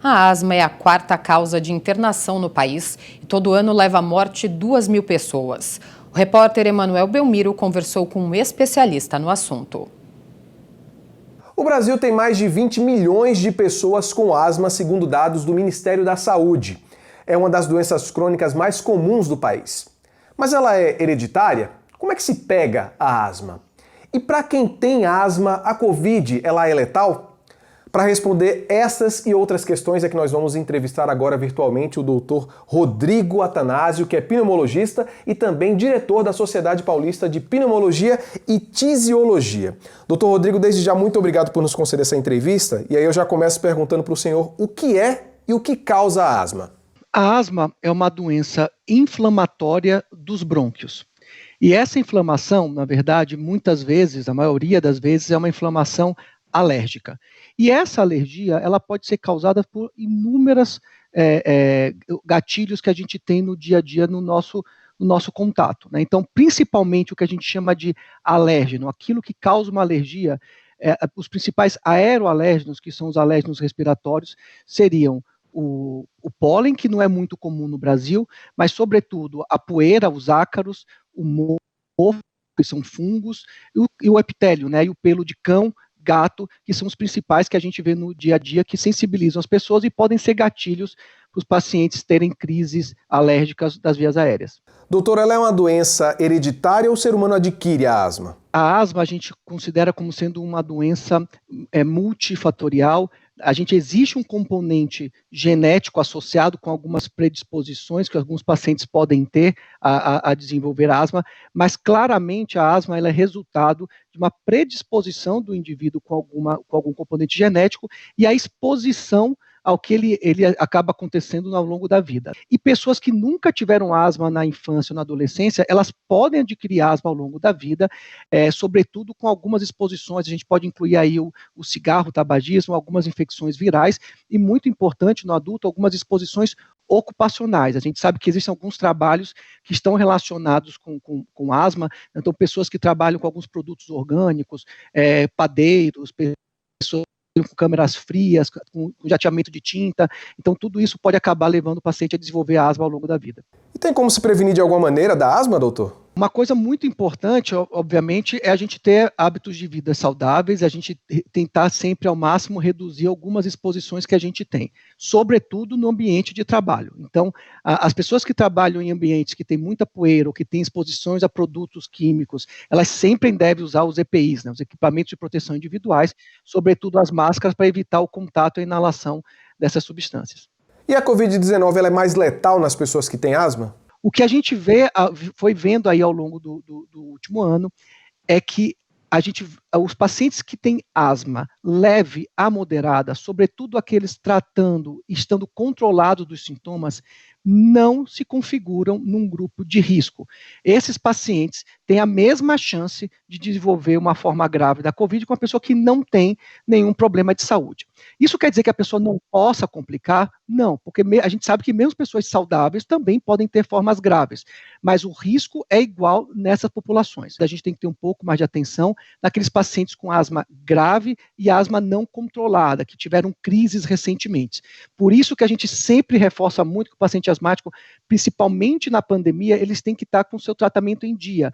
A asma é a quarta causa de internação no país e todo ano leva à morte 2.000 pessoas. O repórter Emanuel Belmiro conversou com um especialista no assunto. O Brasil tem mais de 20 milhões de pessoas com asma, segundo dados do Ministério da Saúde. É uma das doenças crônicas mais comuns do país. Mas ela é hereditária? Como é que se pega a asma? E para quem tem asma, a Covid, ela é letal? Para responder essas e outras questões é que nós vamos entrevistar agora virtualmente o Dr. Rodrigo Atanásio, que é pneumologista e também diretor da Sociedade Paulista de Pneumologia e Tisiologia. Dr. Rodrigo, desde já, muito obrigado por nos conceder essa entrevista. E aí eu já começo perguntando para o senhor o que é e o que causa a asma. A asma é uma doença inflamatória dos brônquios. E essa inflamação, na verdade, muitas vezes, a maioria das vezes, é uma inflamação alérgica. E essa alergia, ela pode ser causada por inúmeros gatilhos que a gente tem no dia a dia no nosso contato, né? Então, principalmente o que a gente chama de alérgeno, aquilo que causa uma alergia, os principais aeroalérgenos, que são os alérgenos respiratórios, seriam o pólen, que não é muito comum no Brasil, mas, sobretudo, a poeira, os ácaros, o mofo, que são fungos, e o epitélio, né, e o pelo de cão, gato, que são os principais que a gente vê no dia a dia, que sensibilizam as pessoas e podem ser gatilhos para os pacientes terem crises alérgicas das vias aéreas. Doutor, ela é uma doença hereditária ou o ser humano adquire a asma? A asma a gente considera como sendo uma doença multifatorial. Existe um componente genético associado com algumas predisposições que alguns pacientes podem ter a desenvolver asma, mas claramente a asma ela é resultado de uma predisposição do indivíduo com algum componente genético e a exposição ao que ele acaba acontecendo ao longo da vida. E pessoas que nunca tiveram asma na infância ou na adolescência, elas podem adquirir asma ao longo da vida, sobretudo com algumas exposições. A gente pode incluir aí o cigarro, o tabagismo, algumas infecções virais e, muito importante, no adulto, algumas exposições ocupacionais. A gente sabe que existem alguns trabalhos que estão relacionados com asma, então pessoas que trabalham com alguns produtos orgânicos, padeiros, pessoas com câmeras frias, com jateamento de tinta, então tudo isso pode acabar levando o paciente a desenvolver asma ao longo da vida. E tem como se prevenir de alguma maneira da asma, doutor? Uma coisa muito importante, obviamente, é a gente ter hábitos de vida saudáveis, a gente tentar sempre ao máximo reduzir algumas exposições que a gente tem, sobretudo no ambiente de trabalho. Então, as pessoas que trabalham em ambientes que tem muita poeira ou que têm exposições a produtos químicos, elas sempre devem usar os EPIs, né, os equipamentos de proteção individuais, sobretudo as máscaras, para evitar o contato e a inalação dessas substâncias. E a Covid-19 ela é mais letal nas pessoas que têm asma? O que a gente foi vendo aí ao longo do último ano é que os pacientes que têm asma leve a moderada, sobretudo aqueles tratando, estando controlados dos sintomas, não se configuram num grupo de risco. Esses pacientes têm a mesma chance de desenvolver uma forma grave da Covid com uma pessoa que não tem nenhum problema de saúde. Isso quer dizer que a pessoa não possa complicar? Não, porque a gente sabe que mesmo pessoas saudáveis também podem ter formas graves, mas o risco é igual nessas populações. A gente tem que ter um pouco mais de atenção naqueles pacientes com asma grave e asma não controlada, que tiveram crises recentemente. Por isso que a gente sempre reforça muito que o paciente asmático, principalmente na pandemia, eles têm que estar com o seu tratamento em dia,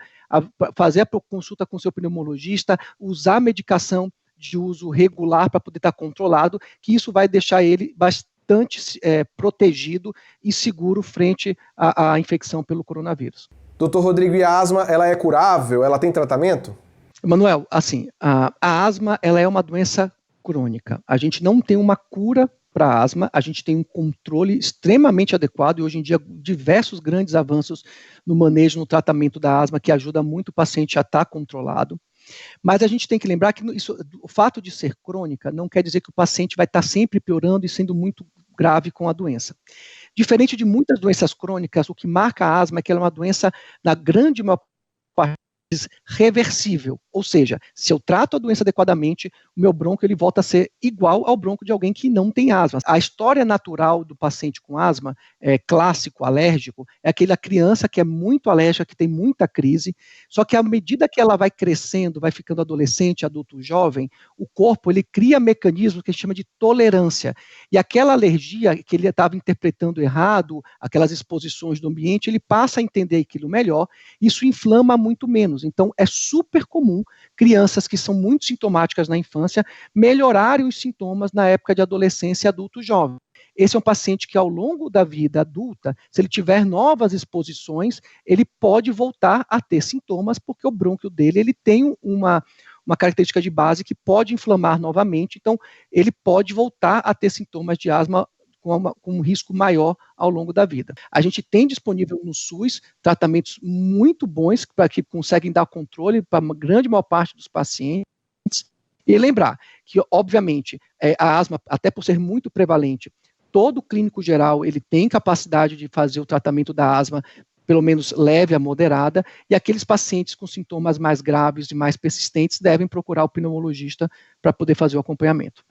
fazer a consulta com o seu pneumologista, usar a medicação de uso regular para poder estar controlado, que isso vai deixar ele bastante protegido e seguro frente à infecção pelo coronavírus. Doutor Rodrigo, e a asma, ela é curável? Ela tem tratamento? Manuel, assim, a asma ela é uma doença crônica. A gente não tem uma cura para a asma, a gente tem um controle extremamente adequado e hoje em dia diversos grandes avanços no manejo, no tratamento da asma que ajuda muito o paciente a estar controlado. Mas a gente tem que lembrar que o fato de ser crônica não quer dizer que o paciente vai estar sempre piorando e sendo muito grave com a doença. Diferente de muitas doenças crônicas, o que marca a asma é que ela é uma doença, na grande maior parte reversível, ou seja, se eu trato a doença adequadamente, o meu bronco ele volta a ser igual ao bronco de alguém que não tem asma. A história natural do paciente com asma, clássico, alérgico, é aquela criança que é muito alérgica, que tem muita crise, só que à medida que ela vai crescendo, vai ficando adolescente, adulto, jovem, o corpo ele cria mecanismos que a gente chama de tolerância, e aquela alergia que ele estava interpretando errado, aquelas exposições do ambiente, ele passa a entender aquilo melhor, isso inflama muito menos. Então, é super comum crianças que são muito sintomáticas na infância melhorarem os sintomas na época de adolescência e adulto jovem. Esse é um paciente que, ao longo da vida adulta, se ele tiver novas exposições, ele pode voltar a ter sintomas, porque o brônquio dele ele tem uma característica de base que pode inflamar novamente, então ele pode voltar a ter sintomas de asma com um risco maior ao longo da vida. A gente tem disponível no SUS tratamentos muito bons para que conseguem dar controle para a grande maior parte dos pacientes. E lembrar que, obviamente, a asma, até por ser muito prevalente, todo clínico geral ele tem capacidade de fazer o tratamento da asma, pelo menos leve a moderada, e aqueles pacientes com sintomas mais graves e mais persistentes devem procurar o pneumologista para poder fazer o acompanhamento.